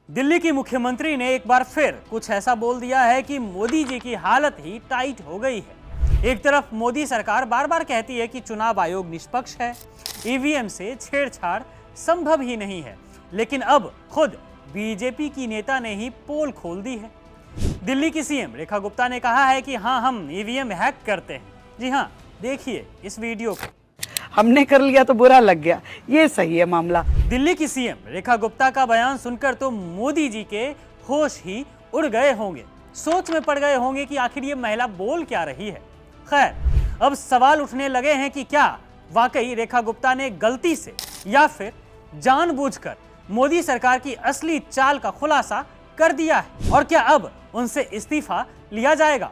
दिल्ली की मुख्यमंत्री ने एक बार फिर कुछ ऐसा बोल दिया है कि मोदी जी की हालत ही टाइट हो गई है। एक तरफ मोदी सरकार बार बार कहती है कि चुनाव आयोग निष्पक्ष है, ईवीएम से छेड़छाड़ संभव ही नहीं है, लेकिन अब खुद बीजेपी की नेता ने ही पोल खोल दी है। दिल्ली की सीएम रेखा गुप्ता ने कहा है कि हाँ, हम ईवीएम हैक करते हैं। जी हाँ, देखिए इस वीडियो को। हमने कर लिया तो बुरा लग गया, ये सही है मामला। दिल्ली की सीएम रेखा गुप्ता का बयान सुनकर तो मोदी जी के होश ही उड़ गए होंगे, सोच में पड़ गए होंगे कि आखिर ये महिला बोल क्या रही है। खैर, अब सवाल उठने लगे हैं कि क्या वाकई रेखा गुप्ता ने गलती से या फिर जानबूझकर मोदी सरकार की असली चाल का खुलासा कर दिया है, और क्या अब उनसे इस्तीफा लिया जाएगा।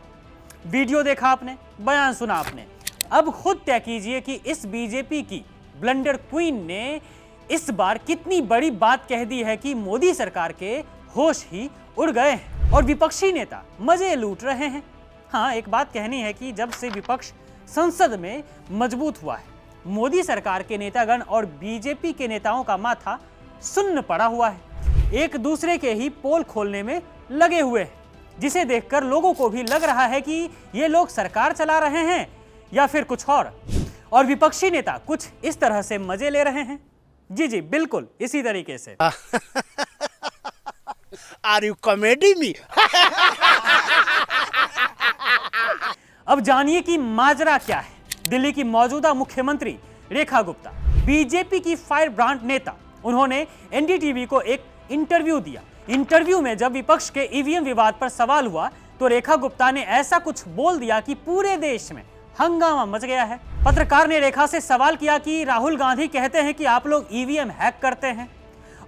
वीडियो देखा आपने, बयान सुना आपने, अब खुद तय कीजिए कि इस बीजेपी की ब्लंडर क्वीन ने इस बार कितनी बड़ी बात कह दी है कि मोदी सरकार के होश ही उड़ गए हैं और विपक्षी नेता मजे लूट रहे हैं। हाँ, एक बात कहनी है कि जब से विपक्ष संसद में मजबूत हुआ है, मोदी सरकार के नेतागण और बीजेपी के नेताओं का माथा सुन्न पड़ा हुआ है, एक दूसरे के ही पोल खोलने में लगे हुए हैं, जिसे देखकर लोगों को भी लग रहा है कि ये लोग सरकार चला रहे हैं या फिर कुछ और विपक्षी नेता कुछ इस तरह से मजे ले रहे हैं। जी जी, बिल्कुल इसी तरीके से। Are you comedy me? अब जानिए कि माजरा क्या है। दिल्ली की मौजूदा मुख्यमंत्री रेखा गुप्ता, बीजेपी की फायर ब्रांड नेता, उन्होंने एनडीटीवी को एक इंटरव्यू दिया। इंटरव्यू में जब विपक्ष के ईवीएम विवाद पर सवाल हुआ तो रेखा गुप्ता ने ऐसा कुछ बोल दिया कि पूरे देश में हंगामा मच गया है। पत्रकार ने रेखा से सवाल किया कि राहुल गांधी कहते हैं कि आप लोग ईवीएम हैक करते हैं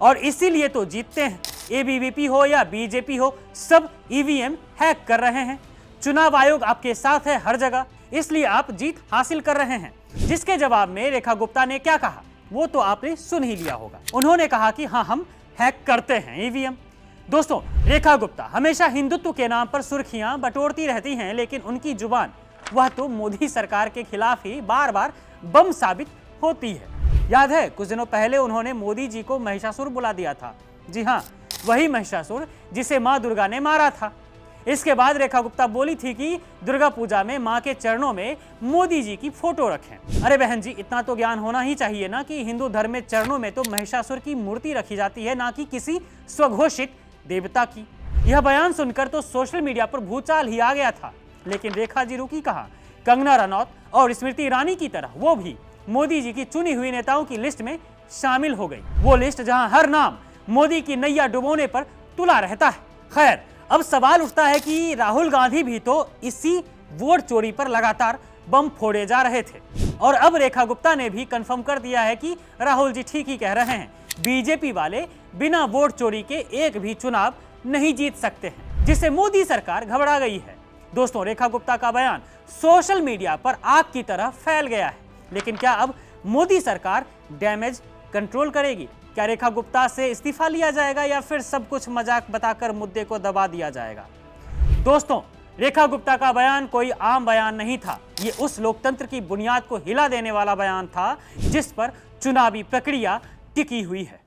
और इसीलिए तो जीतते हैं। एबीवीपी हो या बीजेपी हो, सब ईवीएम हैक कर रहे हैं। चुनाव आयोग आपके साथ है हर जगह, इसलिए आप जीत हासिल कर रहे हैं। जिसके जवाब में रेखा गुप्ता ने क्या कहा वो तो आपने सुन ही लिया होगा। उन्होंने कहा कि हाँ, हम हैक करते हैं ईवीएम। दोस्तों, रेखा गुप्ता हमेशा हिंदुत्व के नाम पर सुर्खियां बटोरती रहती हैं, लेकिन उनकी जुबान वह तो मोदी सरकार के खिलाफ ही बार बार बम साबित होती है। याद है, कुछ दिनों पहले उन्होंने मोदी जी को महिषासुर बुला दिया था। जी हाँ, वही महिषासुर जिसे मां दुर्गा ने मारा था। इसके बाद रेखा गुप्ता बोली थी कि दुर्गा पूजा में मां के चरणों में मोदी जी की फोटो रखें। अरे बहन जी, इतना तो ज्ञान होना ही चाहिए ना कि हिंदू धर्म में चरणों में तो महिषासुर की मूर्ति रखी जाती है, ना कि किसी स्वघोषित देवता की। यह बयान सुनकर तो सोशल मीडिया पर भूचाल ही आ गया था, लेकिन रेखा जी रुकी कहां। कंगना रनौत और स्मृति ईरानी की तरह वो भी मोदी जी की चुनी हुई नेताओं की लिस्ट में शामिल हो गई। वो लिस्ट जहां हर नाम मोदी की नैया डुबोने पर तुला रहता है। खैर, अब सवाल उठता है कि राहुल गांधी भी तो इसी वोट चोरी पर लगातार बम फोड़े जा रहे थे, और अब रेखा गुप्ता ने भी कंफर्म कर दिया है कि राहुल जी ठीक ही कह रहे हैं। बीजेपी वाले बिना वोट चोरी के एक भी चुनाव नहीं जीत सकते हैं, जिससे मोदी सरकार घबरा गई है। दोस्तों, रेखा गुप्ता का बयान सोशल मीडिया पर आग की तरह फैल गया है, लेकिन क्या अब मोदी सरकार डैमेज कंट्रोल करेगी? क्या रेखा गुप्ता से इस्तीफा लिया जाएगा या फिर सब कुछ मजाक बताकर मुद्दे को दबा दिया जाएगा? दोस्तों, रेखा गुप्ता का बयान कोई आम बयान नहीं था। ये उस लोकतंत्र की बुनियाद को हिला देने वाला बयान था जिस पर चुनावी प्रक्रिया टिकी हुई है।